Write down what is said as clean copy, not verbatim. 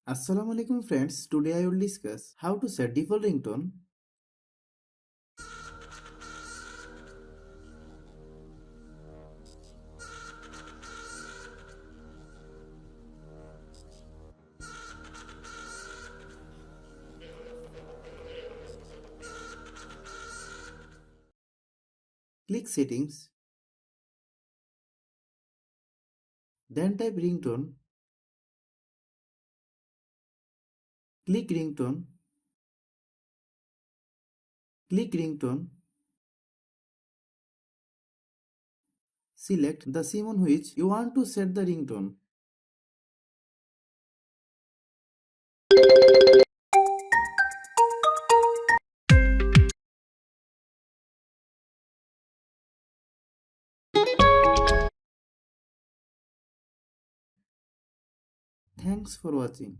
Assalamu alaikum friends, today I will discuss how to set default ringtone. Click settings, then type ringtone, click ringtone, select the SIM on which you want to set the ringtone. Thanks for watching.